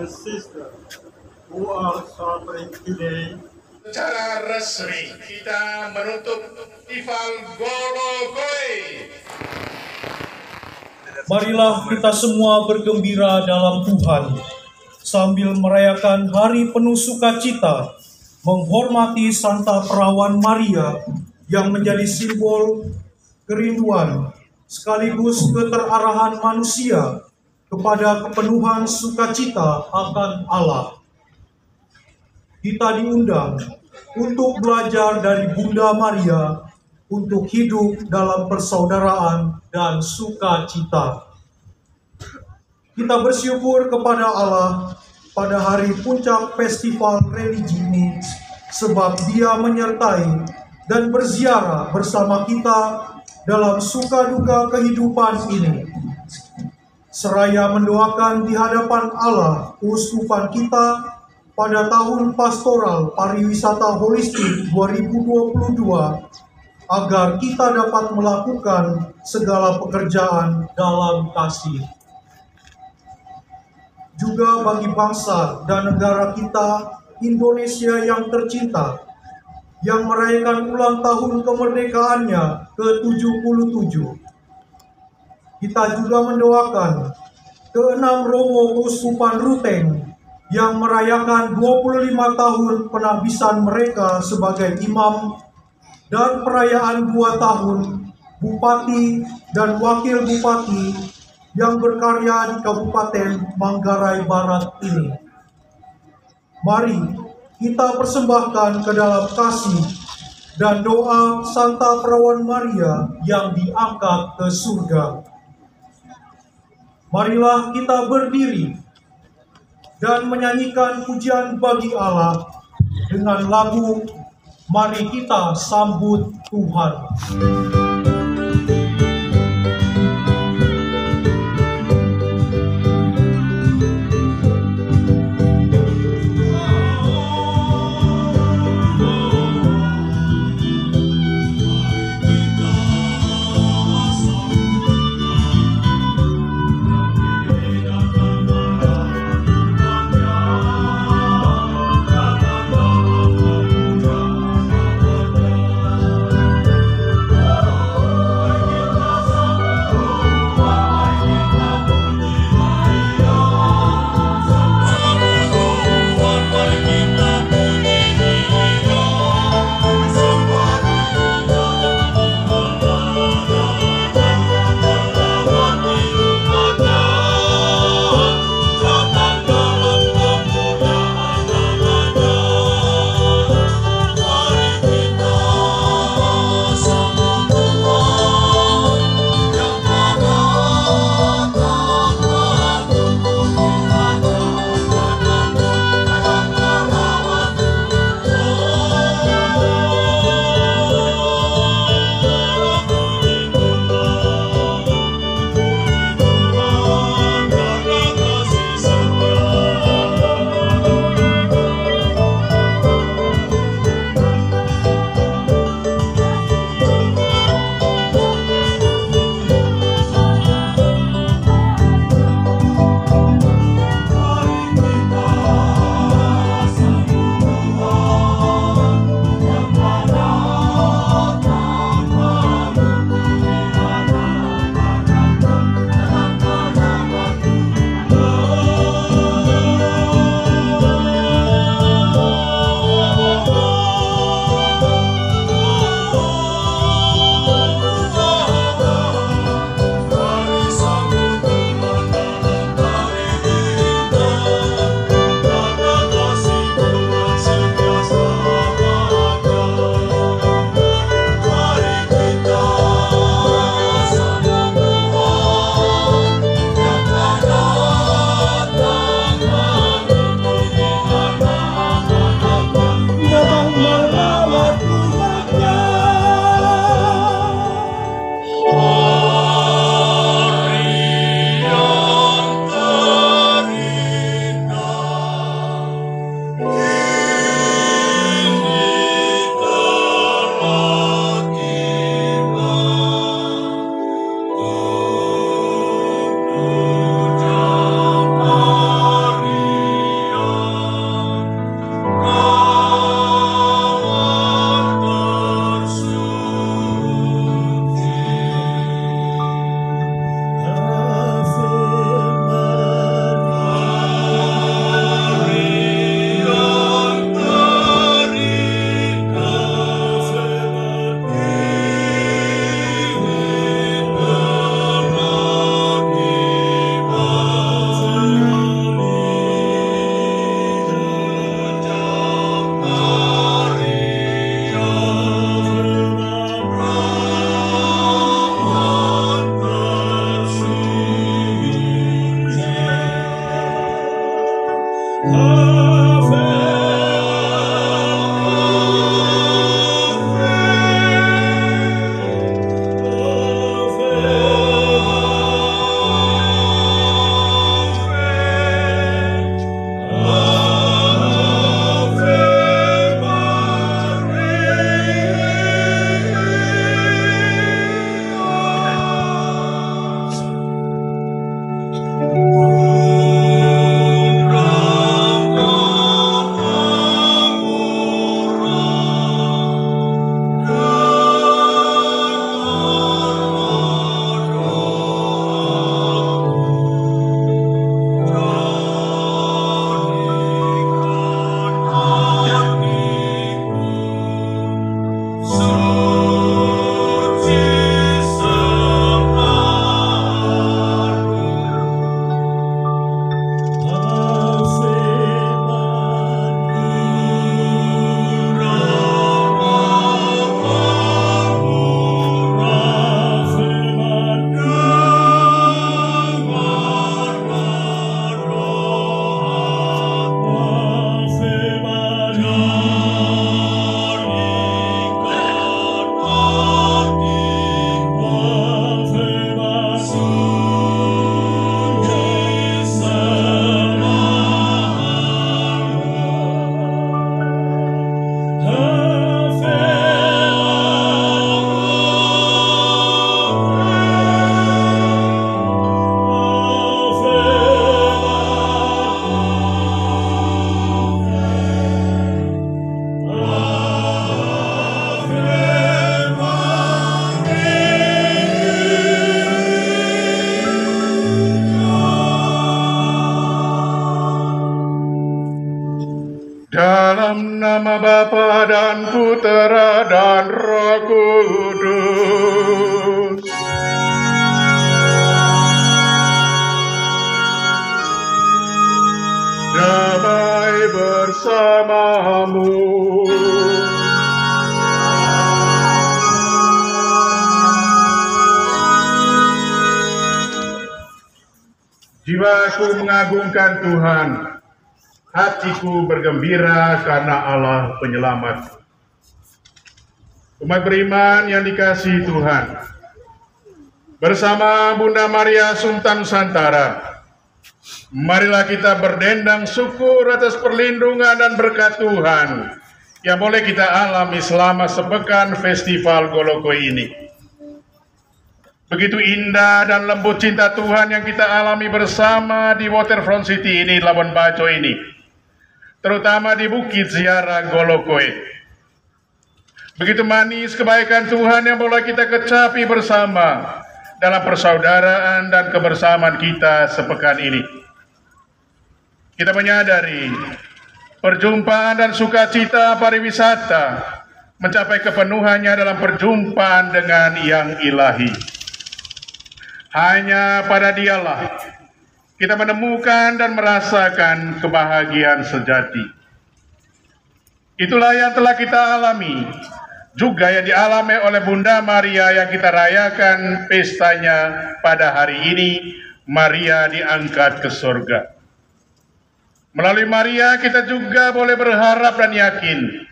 and sisters who are celebrating today, secara resmi kita menutup Festival Golo-Goe. Marilah kita semua bergembira dalam Tuhan, sambil merayakan hari penuh sukacita, menghormati Santa Perawan Maria yang menjadi simbol kerinduan sekaligus keterarahan manusia kepada kepenuhan sukacita akan Allah. Kita diundang untuk belajar dari Bunda Maria untuk hidup dalam persaudaraan dan sukacita. Kita bersyukur kepada Allah pada hari puncak festival religi ini, sebab Dia menyertai dan berziarah bersama kita dalam suka duka kehidupan ini. Seraya mendoakan di hadapan Allah keuskupan kita pada tahun pastoral pariwisata holistik 2022, agar kita dapat melakukan segala pekerjaan dalam kasih. Juga bagi bangsa dan negara kita, Indonesia yang tercinta, yang merayakan ulang tahun kemerdekaannya ke-77. Kita juga mendoakan ke-6 Romo Keuskupan Ruteng yang merayakan 25 tahun penghabisan mereka sebagai imam, dan perayaan 2 tahun Bupati dan Wakil Bupati yang berkarya di Kabupaten Manggarai Barat ini. Mari kita persembahkan ke dalam kasih dan doa Santa Perawan Maria yang diangkat ke surga. Marilah kita berdiri dan menyanyikan pujian bagi Allah dengan lagu Mari Kita Sambut Tuhan. Nama Bapa dan Putera dan Roh Kudus. Damai bersamamu. Jiwaku mengagungkan Tuhan, hatiku bergembira karena Allah penyelamat. Umat beriman yang dikasihi Tuhan, bersama Bunda Maria Assumpta Nusantara, marilah kita berdendang syukur atas perlindungan dan berkat Tuhan yang boleh kita alami selama sepekan Festival Golokoi ini. Begitu indah dan lembut cinta Tuhan yang kita alami bersama di Waterfront City ini, Labuan Bajo ini, terutama di Bukit Ziarah Golokoi. Begitu manis kebaikan Tuhan yang boleh kita kecapi bersama dalam persaudaraan dan kebersamaan kita sepekan ini. Kita menyadari perjumpaan dan sukacita pariwisata mencapai kepenuhannya dalam perjumpaan dengan yang ilahi. Hanya pada Dialah kita menemukan dan merasakan kebahagiaan sejati. Itulah yang telah kita alami, juga yang dialami oleh Bunda Maria yang kita rayakan pestanya pada hari ini. Maria diangkat ke surga. Melalui Maria kita juga boleh berharap dan yakin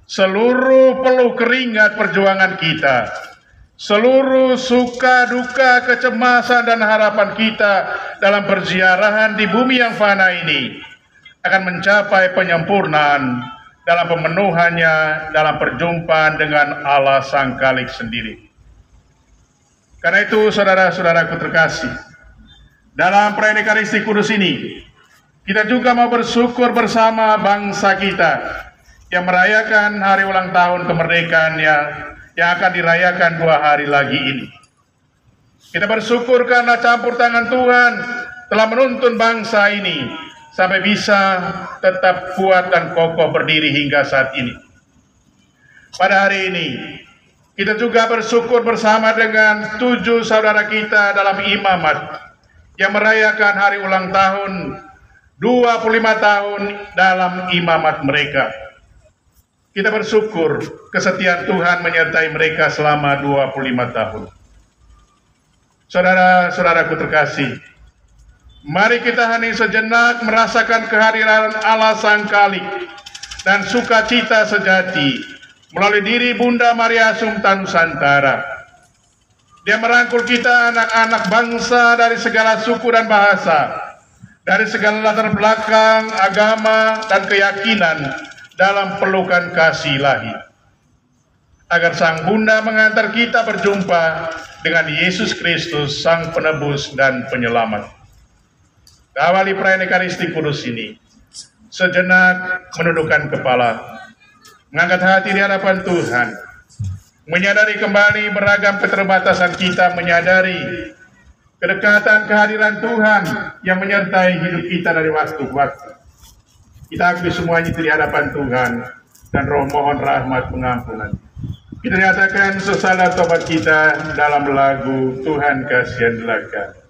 seluruh peluh keringat perjuangan kita, seluruh suka duka, kecemasan dan harapan kita dalam perziarahan di bumi yang fana ini akan mencapai penyempurnaan dalam pemenuhannya dalam perjumpaan dengan Allah Sang Khalik sendiri. Karena itu saudara-saudaraku terkasih, dalam perayaan Ekaristi Kudus ini kita juga mau bersyukur bersama bangsa kita yang merayakan hari ulang tahun kemerdekaan yang akan dirayakan 2 hari lagi ini. Kita bersyukur karena campur tangan Tuhan telah menuntun bangsa ini sampai bisa tetap kuat dan kokoh berdiri hingga saat ini. Pada hari ini, kita juga bersyukur bersama dengan 7 saudara kita dalam imamat yang merayakan hari ulang tahun 25 tahun dalam imamat mereka. Kita bersyukur kesetiaan Tuhan menyertai mereka selama 25 tahun. Saudara-saudaraku terkasih, mari kita hening sejenak merasakan kehadiran Allah Sang Khalik dan sukacita sejati melalui diri Bunda Maria Assumpta Nusantara. Dia merangkul kita anak-anak bangsa dari segala suku dan bahasa, dari segala latar belakang, agama, dan keyakinan dalam pelukan kasih ilahi, agar Sang Bunda mengantar kita berjumpa dengan Yesus Kristus, Sang Penebus dan Penyelamat. Awali perayaan Ekaristi Kudus ini, sejenak menundukkan kepala, mengangkat hati di hadapan Tuhan, menyadari kembali beragam keterbatasan kita, menyadari kedekatan kehadiran Tuhan yang menyertai hidup kita dari waktu ke waktu. Kita akui semuanya di hadapan Tuhan dan Roh mohon rahmat pengampunan. Kita nyatakan sesal tobat kita dalam lagu Tuhan kasihanlah kami.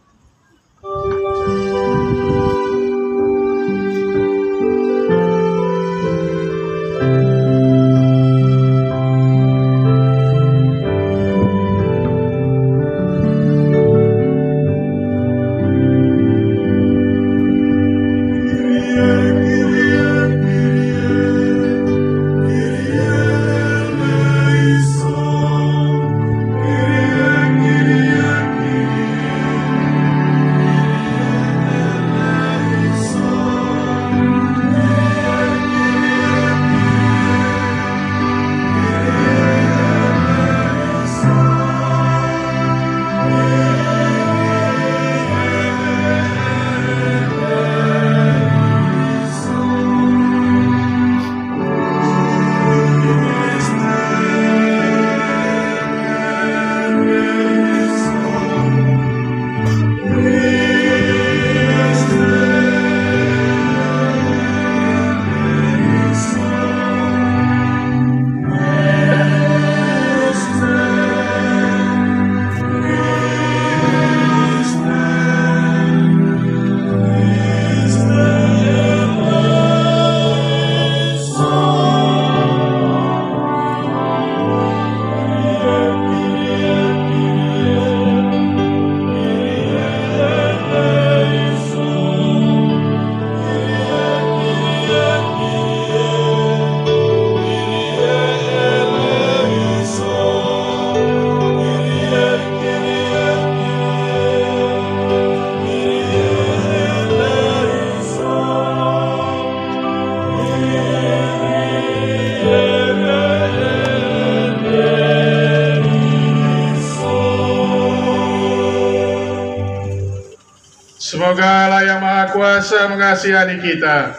Semoga Allah yang Maha Kuasa mengasihi kita,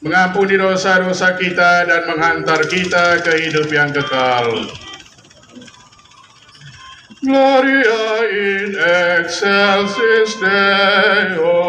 mengampuni dosa-dosa kita, dan menghantar kita ke hidup yang kekal. Gloria in excelsis Deo.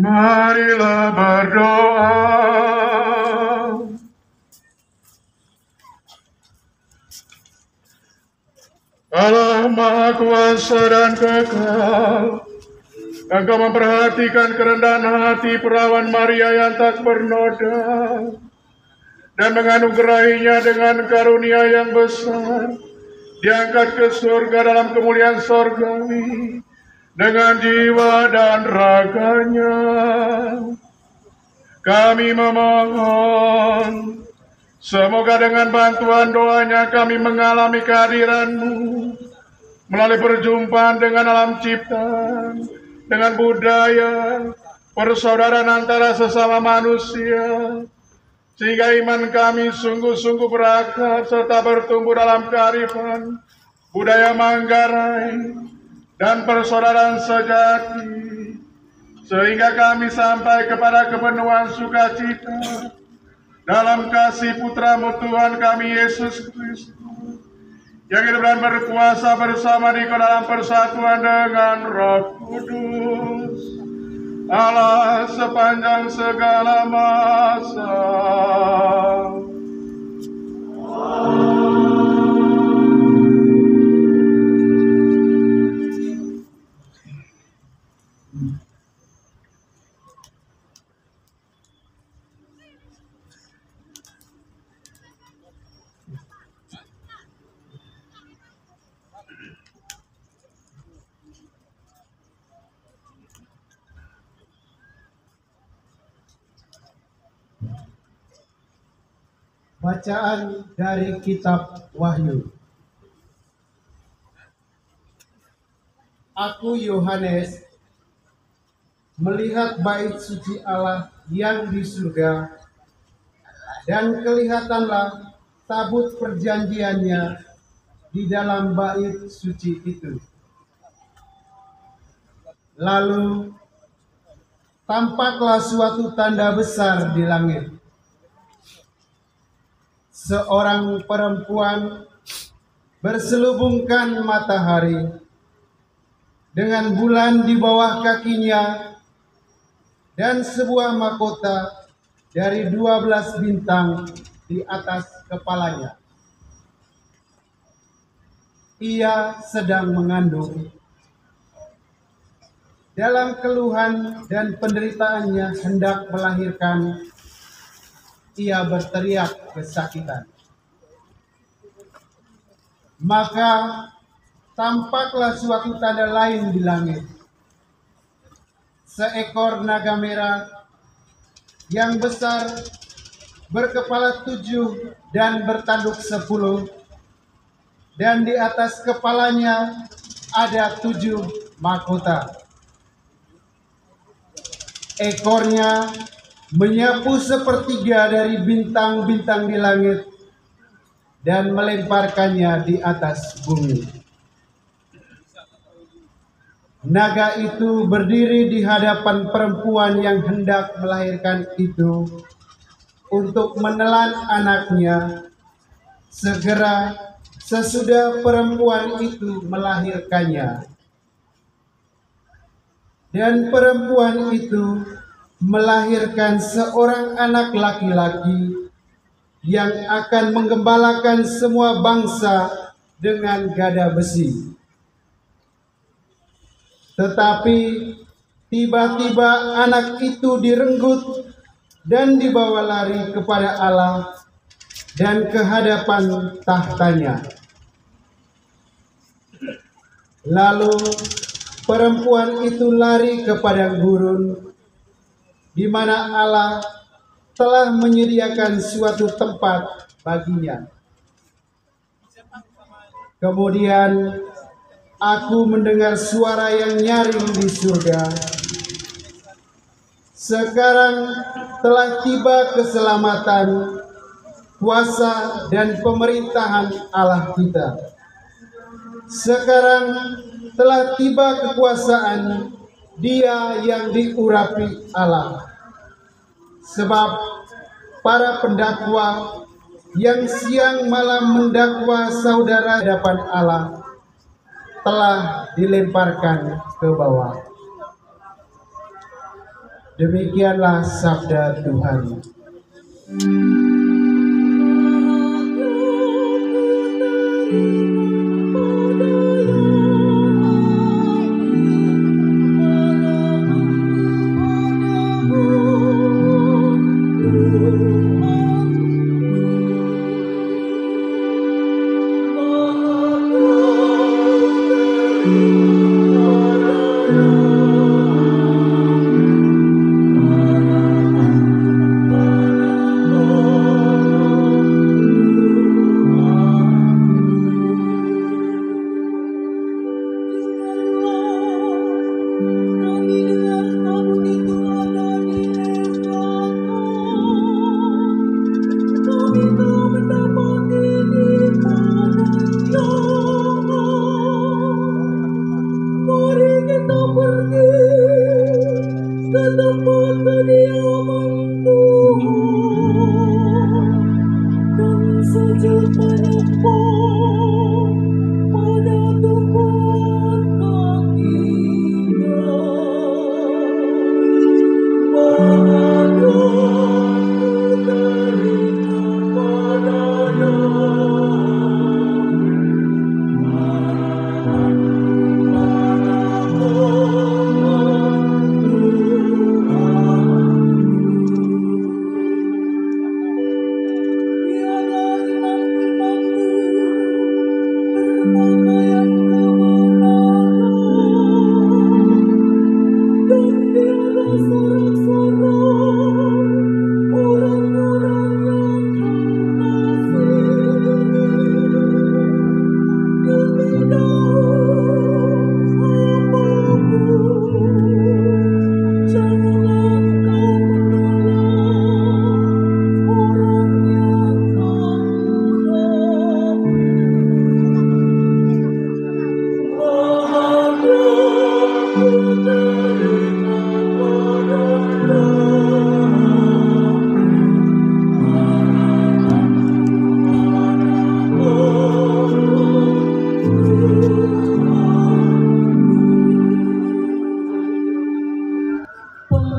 Marilah berdoa. Allah Maha Kuasa dan Kekal, Engkau memperhatikan kerendahan hati perawan Maria yang tak bernoda dan menganugerahinya dengan karunia yang besar, diangkat ke surga dalam kemuliaan surgawi dengan jiwa dan raganya. Kami memohon, semoga dengan bantuan doanya kami mengalami kehadiran-Mu melalui perjumpaan dengan alam ciptaan, dengan budaya, persaudaraan antara sesama manusia, sehingga iman kami sungguh-sungguh berakar serta bertumbuh dalam kearifan budaya Manggarai dan persaudaraan sejati, sehingga kami sampai kepada kepenuhan sukacita dalam kasih Putra-Mu Tuhan kami Yesus Kristus, yang hidup dan berkuasa bersama di dalam persatuan dengan Roh Kudus, Allah sepanjang segala masa. Bacaan dari Kitab Wahyu. Aku Yohanes melihat bait suci Allah yang di surga, dan kelihatanlah tabut perjanjiannya di dalam bait suci itu. Lalu tampaklah suatu tanda besar di langit. Seorang perempuan berselubungkan matahari, dengan bulan di bawah kakinya, dan sebuah mahkota dari 12 bintang di atas kepalanya. Ia sedang mengandung. Dalam keluhan dan penderitaannya hendak melahirkan, ia berteriak kesakitan. Maka tampaklah suatu tanda lain di langit. Seekor naga merah yang besar, berkepala 7 dan bertanduk 10, dan di atas kepalanya ada 7 mahkota. Ekornya menyapu sepertiga dari bintang-bintang di langit dan melemparkannya di atas bumi. Naga itu berdiri di hadapan perempuan yang hendak melahirkan itu untuk menelan anaknya segera sesudah perempuan itu melahirkannya. Dan perempuan itu melahirkan seorang anak laki-laki yang akan menggembalakan semua bangsa dengan gada besi. Tetapi tiba-tiba anak itu direnggut dan dibawa lari kepada Allah dan ke hadapan tahtanya. Lalu perempuan itu lari ke padang gurun, di mana Allah telah menyediakan suatu tempat baginya. Kemudian aku mendengar suara yang nyaring di surga. Sekarang telah tiba keselamatan, kuasa dan pemerintahan Allah kita. Sekarang telah tiba kekuasaan Dia yang diurapi Allah. Sebab para pendakwa yang siang malam mendakwa saudara di hadapan Allah telah dilemparkan ke bawah. Demikianlah sabda Tuhan.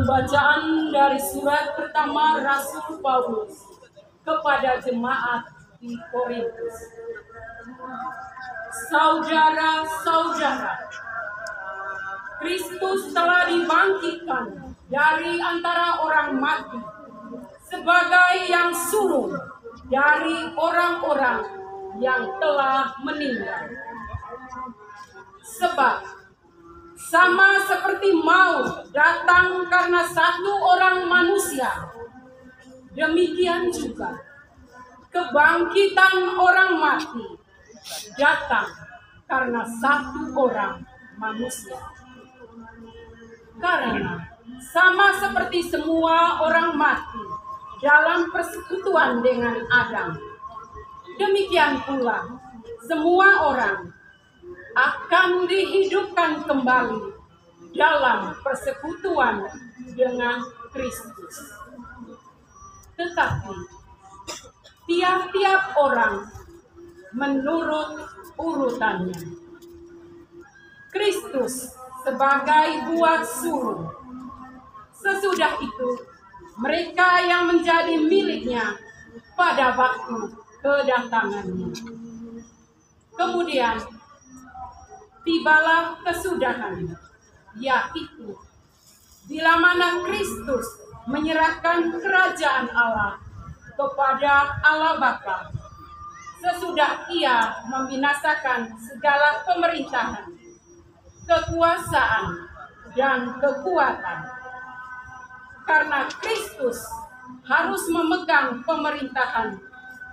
Pembacaan dari surat pertama Rasul Paulus kepada jemaat di Korintus. Saudara-saudara, Kristus telah dibangkitkan dari antara orang mati sebagai yang sulung dari orang-orang yang telah meninggal. Sebab sama seperti maut datang karena satu orang manusia, demikian juga kebangkitan orang mati datang karena satu orang manusia. Karena sama seperti semua orang mati dalam persekutuan dengan Adam, demikian pula semua orang akan dihidupkan kembali dalam persekutuan dengan Kristus. Tetapi tiap-tiap orang menurut urutannya. Kristus sebagai buah sulung. Sesudah itu mereka yang menjadi miliknya pada waktu kedatangannya. Kemudian tibalah kesudahan, yaitu bila mana Kristus menyerahkan kerajaan Allah kepada Allah Bapa, sesudah Ia membinasakan segala pemerintahan, kekuasaan, dan kekuatan. Karena Kristus harus memegang pemerintahan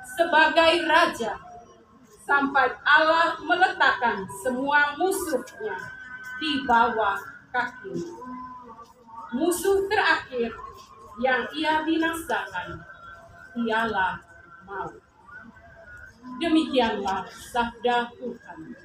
sebagai Raja, sampai Allah meletakkan semua musuhnya di bawah kakinya. Musuh terakhir yang Ia binasakan ialah maut. Demikianlah sabda Tuhan.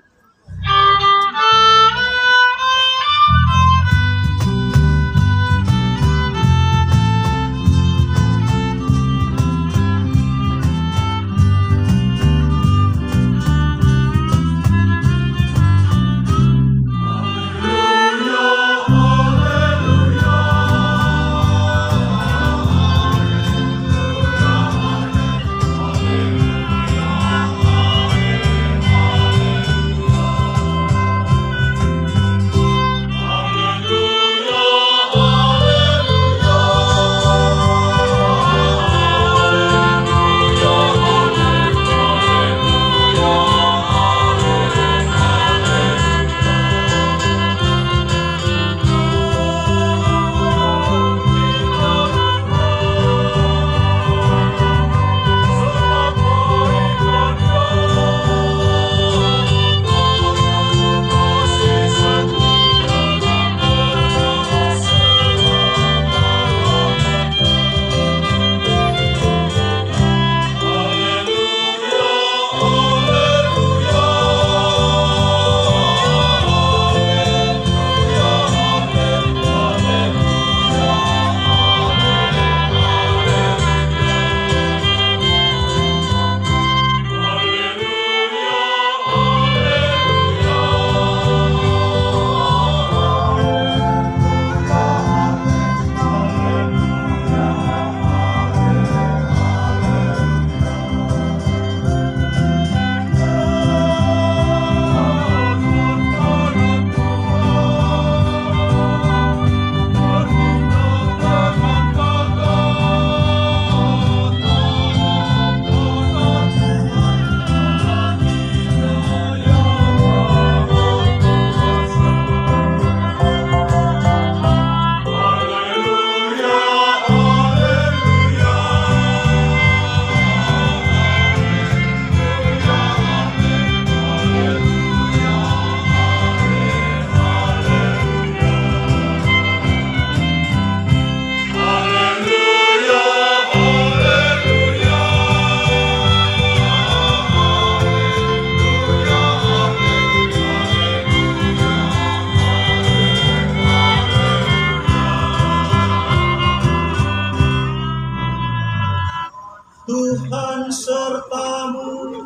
Tuhan sertamu.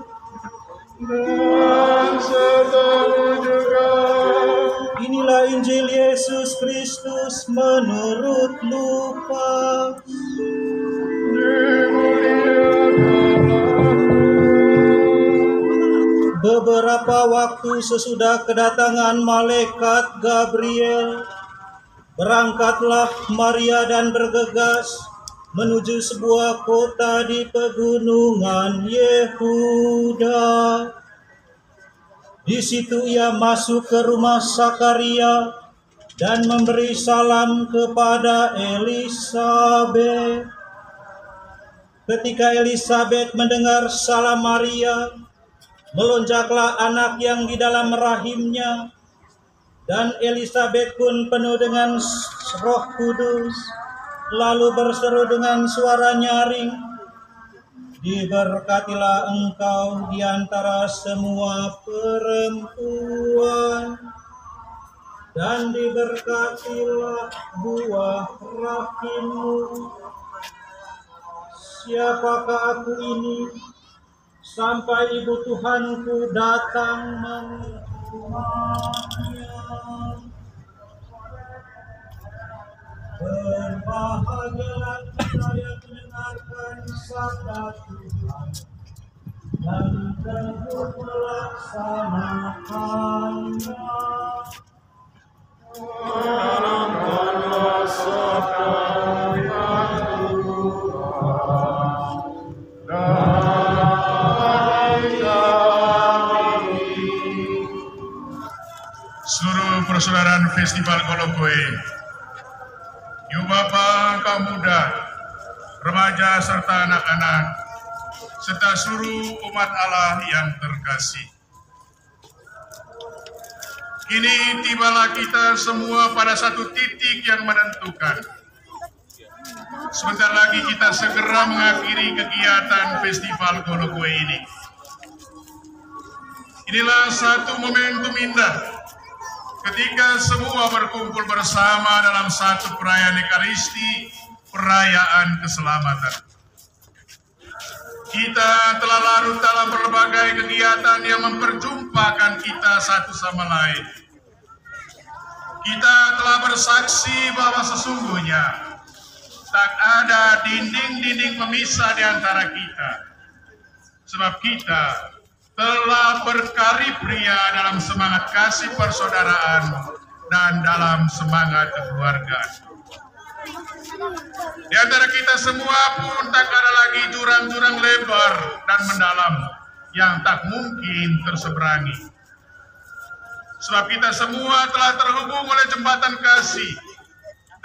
Dan sertamu juga. Inilah Injil Yesus Kristus menurut Lukas. Beberapa waktu sesudah kedatangan malaikat Gabriel, berangkatlah Maria dan bergegas menuju sebuah kota di pegunungan Yehuda. Di situ ia masuk ke rumah Sakaria dan memberi salam kepada Elisabet. Ketika Elisabet mendengar salam Maria, melonjaklah anak yang di dalam rahimnya, dan Elisabet pun penuh dengan Roh Kudus, lalu berseru dengan suara nyaring, "Diberkatilah engkau di antara semua perempuan, dan diberkatilah buah rahimmu. Siapakah aku ini, sampai ibu Tuhanku datang mengucapkannya?" Berbahagialah kita yang mendengarkan sabda Tuhan dan teguh melaksanakannya. Menanamkanlah sabda seluruh persaudaraan Festival Kolokoe, Ibu Bapak, kaum muda, remaja serta anak-anak, serta seluruh umat Allah yang terkasih. Kini tibalah kita semua pada satu titik yang menentukan. Sebentar lagi kita segera mengakhiri kegiatan Festival Kolokoe ini. Inilah satu momentum indah ketika semua berkumpul bersama dalam satu perayaan Ekaristi, perayaan keselamatan. Kita telah larut dalam berbagai kegiatan yang memperjumpakan kita satu sama lain. Kita telah bersaksi bahwa sesungguhnya tak ada dinding-dinding pemisah di antara kita, sebab kita telah berkarya dalam semangat kasih persaudaraan dan dalam semangat kekeluargaan. Di antara kita semua pun tak ada lagi jurang-jurang lebar dan mendalam yang tak mungkin terseberangi. Sebab kita semua telah terhubung oleh jembatan kasih,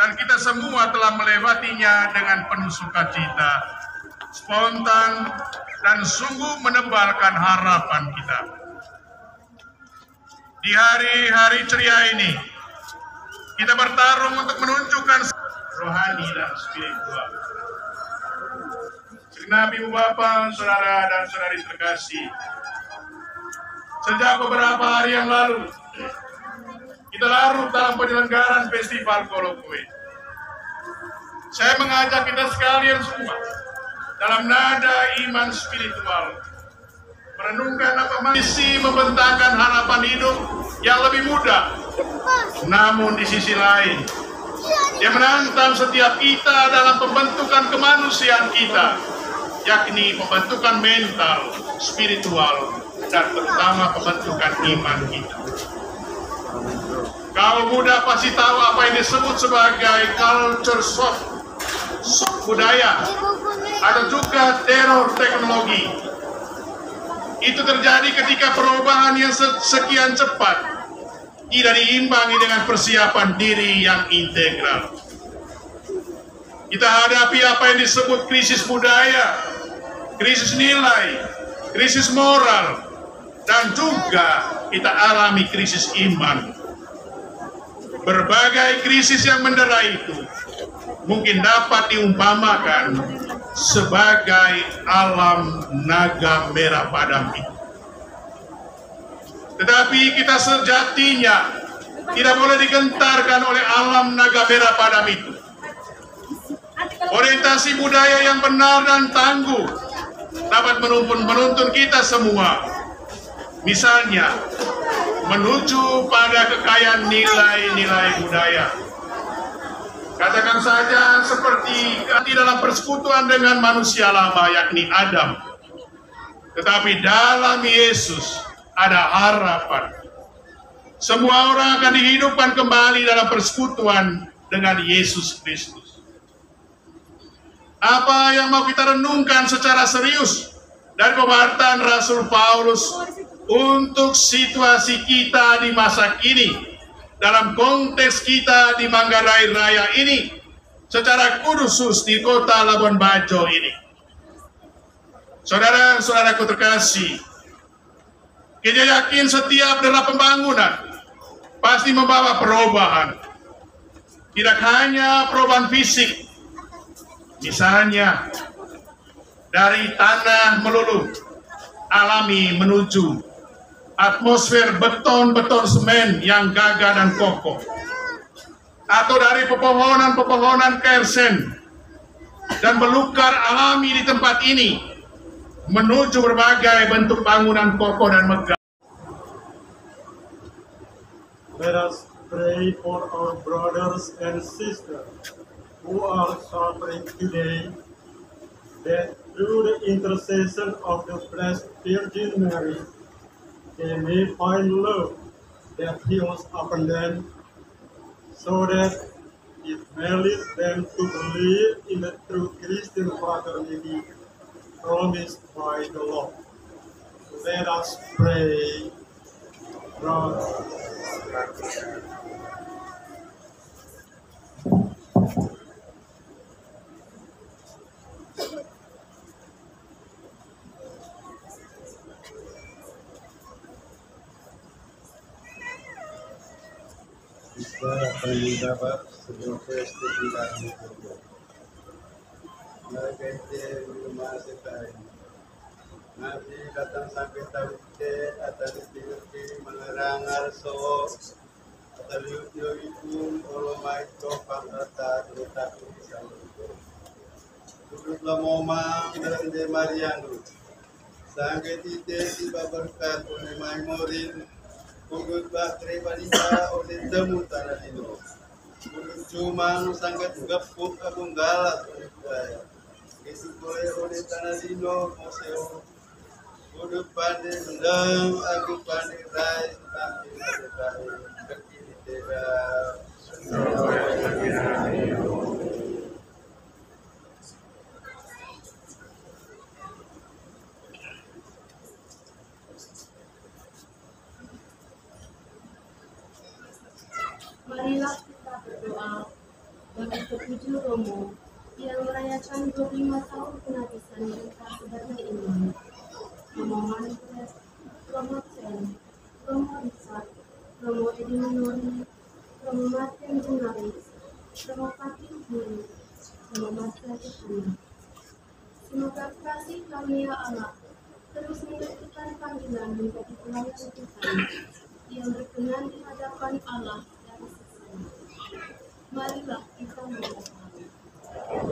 dan kita semua telah melewatinya dengan penuh sukacita, spontan, dan sungguh menebalkan harapan kita. Di hari-hari ceria ini, kita bertarung untuk menunjukkan rohani dan spiritual. Segenap Ibu Bapak, saudara dan saudari terkasih, sejak beberapa hari yang lalu, kita larut dalam penyelenggaraan Festival Kolokoe. Saya mengajak kita sekalian semua dalam nada iman spiritual merenungkan apa misi membentangkan harapan hidup yang lebih mudah, namun di sisi lain dia menantang setiap kita dalam pembentukan kemanusiaan kita, yakni pembentukan mental, spiritual, dan terutama pembentukan iman kita. Kaum muda pasti tahu apa yang disebut sebagai culture shock budaya, atau juga teror teknologi. Itu terjadi ketika perubahan yang sekian cepat tidak diimbangi dengan persiapan diri yang integral. Kita hadapi apa yang disebut krisis budaya, krisis nilai, krisis moral, dan juga kita alami krisis iman. Berbagai krisis yang mendera itu mungkin dapat diumpamakan sebagai alam naga merah padam itu. Tetapi kita sejatinya tidak boleh digentarkan oleh alam naga merah padam itu. Orientasi budaya yang benar dan tangguh dapat menuntun kita semua. Misalnya, menuju pada kekayaan nilai-nilai budaya Katakan saja seperti di dalam persekutuan dengan manusia lama, yakni Adam. Tetapi dalam Yesus ada harapan. Semua orang akan dihidupkan kembali dalam persekutuan dengan Yesus Kristus. Apa yang mau kita renungkan secara serius dari pembahasan Rasul Paulus untuk situasi kita di masa kini, dalam konteks kita di Manggarai Raya ini, secara khusus di kota Labuan Bajo ini. Saudara-saudaraku terkasih, kita yakin setiap dalam pembangunan pasti membawa perubahan. Tidak hanya perubahan fisik, misalnya dari tanah melulu alami menuju atmosfer beton-beton semen yang gagah dan kokoh, atau dari pepohonan-pepohonan kersen dan belukar alami di tempat ini menuju berbagai bentuk bangunan kokoh dan megah. Let us pray for our brothers and sisters who are suffering today, that through the intercession of the Blessed Virgin Mary, they may find love that heals upon them, so that it may lead them to believe in the true Christian fraternity promised by the Lord. Let us pray, brothers. Kita akan mendapat sebuah kesejukan hidup. Mereka rumah sekali. Nanti datang sampai tahu atau di mengerang arso atau liu itu kalau mai topang rata letak di sana. Duduklah momang dan de Mariano. Sampai tiba berkat oleh mai morin. Kudut bakri balita oleh temu tanah dino. Kudut cuma sangat gepuk agung galas oleh budaya. Itu boleh oleh tanah dino museo. Kudut pandai mendem aku pandai rai tapi ada rai kekini tidak. Marilah kita berdoa bagi ketujuh romo yang merayakan 25 tahun penabisan mereka sebagai imam. Romo Manfred, Romo Chen, Romo Richard, Romo Edi Manori, Romo Martin Junaris, Romo Fatim Guru, Romo Martin Johanna. Semoga kasih karunia Allah terus menentukan panggilan menjadi pelayan Tuhan yang berkenan di hadapan Allah. Marilah kita berdoa. Oh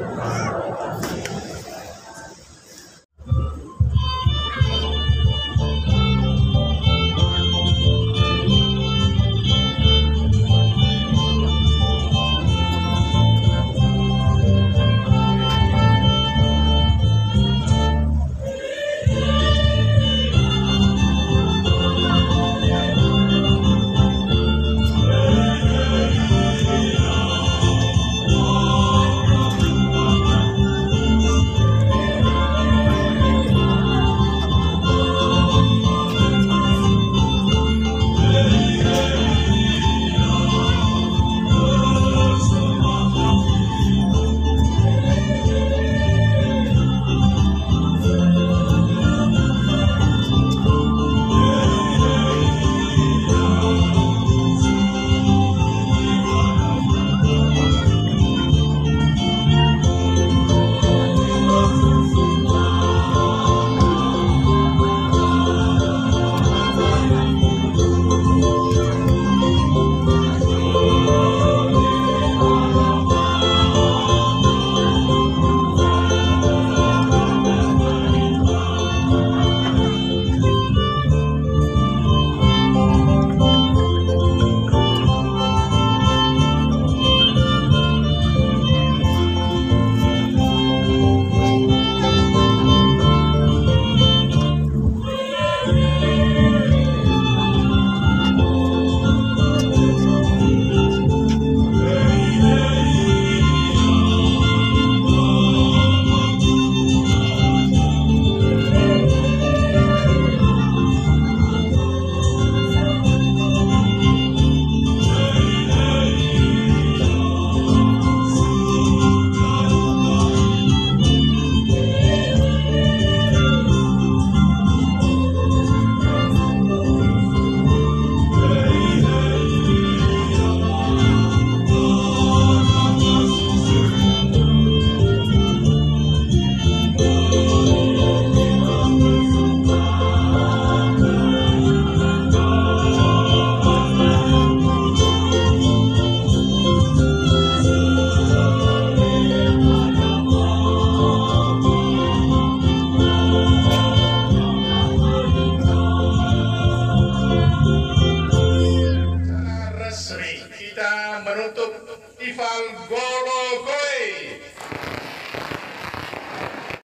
penutup Ival Gologoy.